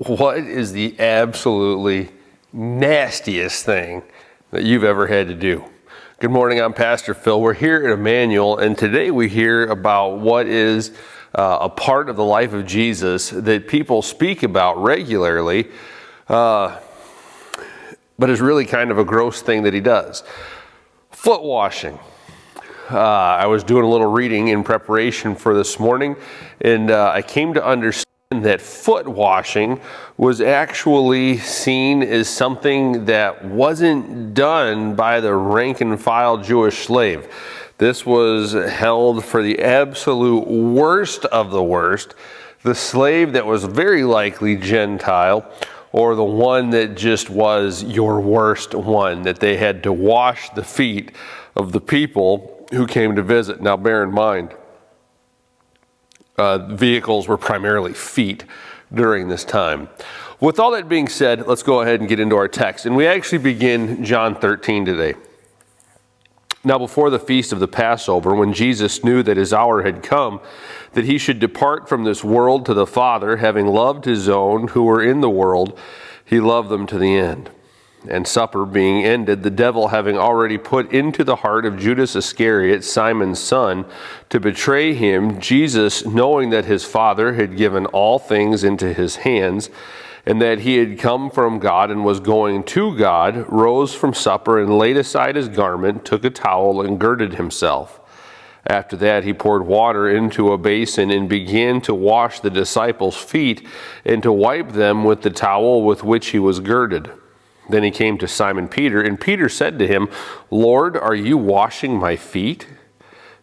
What is the absolutely nastiest thing that you've ever had to do? Good morning, I'm Pastor Phil. We're here at Emmanuel, and today we hear about what is a part of the life of Jesus that people speak about regularly, but is really kind of a gross thing that he does. Foot washing. I was doing a little reading in preparation for this morning, and I came to understand that foot washing was actually seen as something that wasn't done by the rank and file Jewish slave. This was held for the absolute worst of the worst, the slave that was very likely Gentile, or the one that just was your worst one, that they had to wash the feet of the people who came to visit. Now bear in mind, vehicles were primarily feet during this time. With all that being said, let's go ahead and get into our text. And we actually begin John 13 today. Now before the feast of the Passover, when Jesus knew that his hour had come, that he should depart from this world to the Father, having loved his own who were in the world, he loved them to the end. And supper being ended, the devil having already put into the heart of Judas Iscariot, Simon's son, to betray him, Jesus, knowing that his Father had given all things into his hands, and that he had come from God and was going to God, rose from supper and laid aside his garment, took a towel and girded himself. After that he poured water into a basin and began to wash the disciples' feet and to wipe them with the towel with which he was girded. Then he came to Simon Peter, and Peter said to him, Lord, are you washing my feet?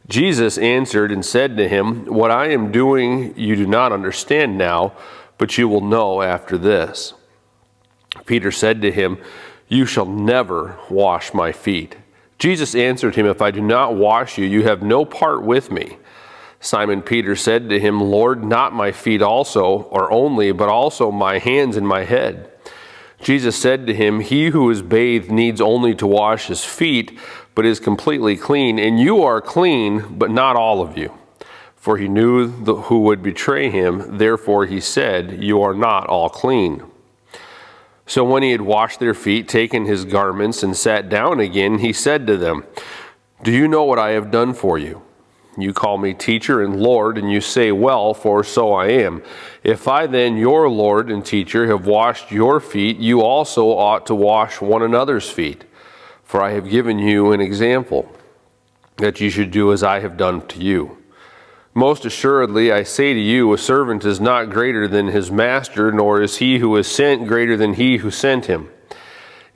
Jesus answered and said to him, What I am doing you do not understand now, but you will know after this. Peter said to him, You shall never wash my feet. Jesus answered him, If I do not wash you, you have no part with me. Simon Peter said to him, Lord, not my feet also, or only, but also my hands and my head. Jesus said to him, He who is bathed needs only to wash his feet, but is completely clean. And you are clean, but not all of you. For he knew who would betray him. Therefore he said, You are not all clean. So when he had washed their feet, taken his garments, and sat down again, he said to them, Do you know what I have done for you? You call me teacher and Lord, and you say, Well, for so I am. If I then, your Lord and teacher, have washed your feet, you also ought to wash one another's feet. For I have given you an example, that you should do as I have done to you. Most assuredly, I say to you, a servant is not greater than his master, nor is he who is sent greater than he who sent him.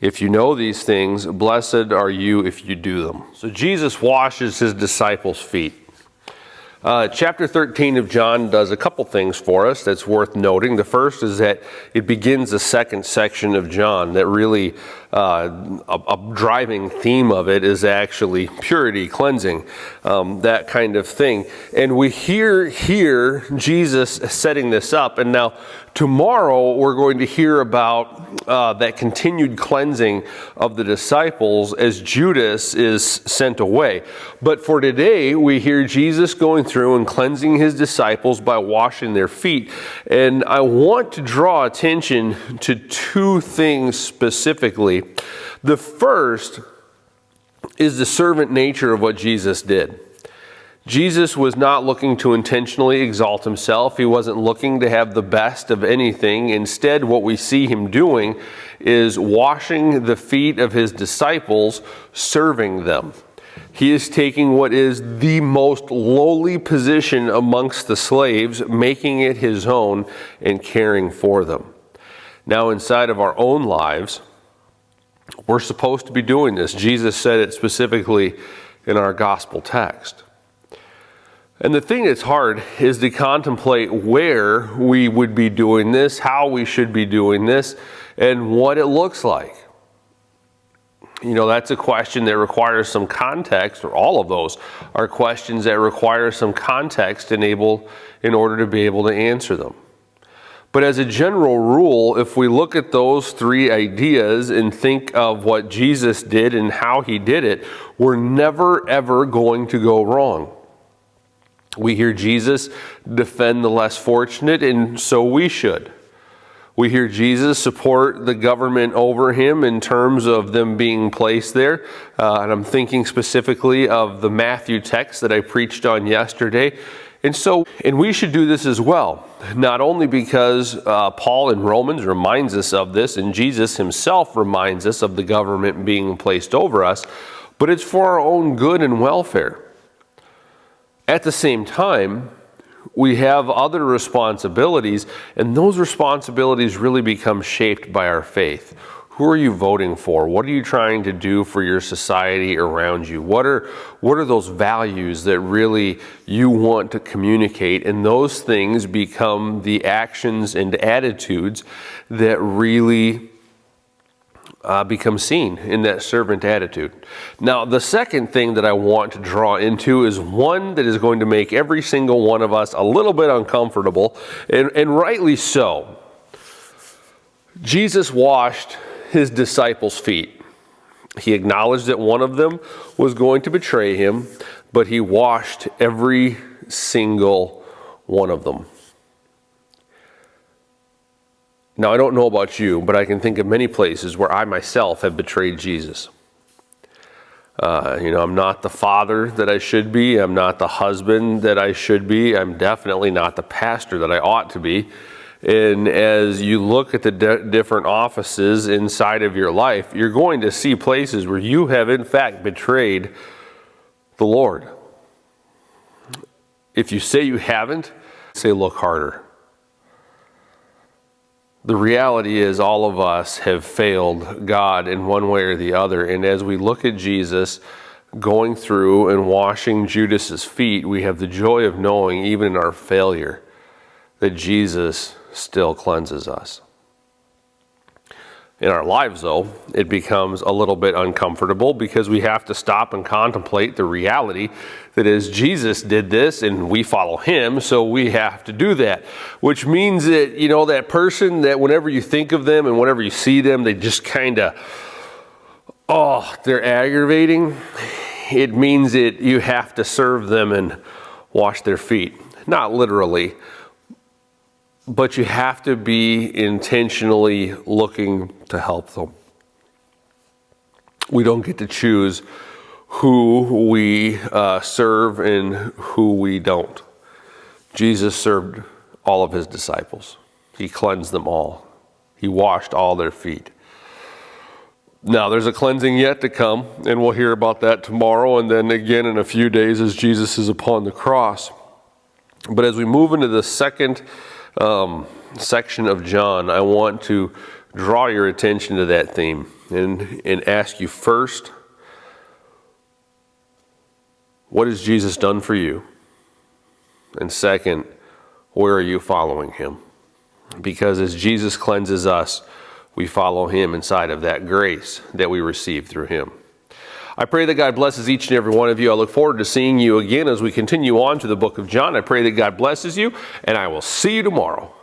If you know these things, blessed are you if you do them. So Jesus washes his disciples' feet. Chapter 13 of John does a couple things for us that's worth noting. The first is that it begins the second section of John that really, a driving theme of it is actually purity, cleansing, that kind of thing. And we hear here Jesus setting this up. And now tomorrow we're going to hear about that continued cleansing of the disciples as Judas is sent away. But for today, we hear Jesus going through and cleansing his disciples by washing their feet. And I want to draw attention to two things specifically. The first is the servant nature of what Jesus did. Jesus was not looking to intentionally exalt himself. He wasn't looking to have the best of anything. Instead, what we see him doing is washing the feet of his disciples, serving them. He is taking what is the most lowly position amongst the slaves, making it his own, and caring for them. Now, inside of our own lives, we're supposed to be doing this. Jesus said it specifically in our gospel text. And the thing that's hard is to contemplate where we would be doing this, how we should be doing this, and what it looks like. You know, that's a question that requires some context, or all of those are questions that require some context in order to be able to answer them. But as a general rule, if we look at those three ideas and think of what Jesus did and how he did it, we're never, ever going to go wrong. We hear Jesus defend the less fortunate, and so we should. We hear Jesus support the government over him in terms of them being placed there. And I'm thinking specifically of the Matthew text that I preached on yesterday. And we should do this as well, not only because Paul in Romans reminds us of this, and Jesus himself reminds us of the government being placed over us, but it's for our own good and welfare. At the same time, we have other responsibilities, and those responsibilities really become shaped by our faith. Who are you voting for? What are you trying to do for your society around you? What are those values that really you want to communicate? And those things become the actions and attitudes that really become seen in that servant attitude. Now, the second thing that I want to draw into is one that is going to make every single one of us a little bit uncomfortable, and rightly so. Jesus washed his disciples' feet. He acknowledged that one of them was going to betray him, but he washed every single one of them. Now, I don't know about you, but I can think of many places where I myself have betrayed Jesus. I'm not the father that I should be. I'm not the husband that I should be. I'm definitely not the pastor that I ought to be. And as you look at the different offices inside of your life, you're going to see places where you have in fact betrayed the Lord. If you say you haven't, say look harder. The reality is all of us have failed God in one way or the other. And as we look at Jesus going through and washing Judas's feet, we have the joy of knowing even in our failure that Jesus still cleanses us. In our lives, though, it becomes a little bit uncomfortable because we have to stop and contemplate the reality that is Jesus did this and we follow him, so we have to do that. Which means that, that person that whenever you think of them and whenever you see them, they just kind of, they're aggravating. It means that you have to serve them and wash their feet. Not literally, but you have to be intentionally looking to help them. We don't get to choose who we serve and who we don't. Jesus served all of his disciples. He cleansed them all. He washed all their feet. Now, there's a cleansing yet to come, and we'll hear about that tomorrow and then again in a few days as Jesus is upon the cross. But as we move into the second section of John, I want to draw your attention to that theme and ask you first, what has Jesus done for you? And second, where are you following him? Because as Jesus cleanses us, we follow him inside of that grace that we receive through him. I pray that God blesses each and every one of you. I look forward to seeing you again as we continue on to the book of John. I pray that God blesses you, and I will see you tomorrow.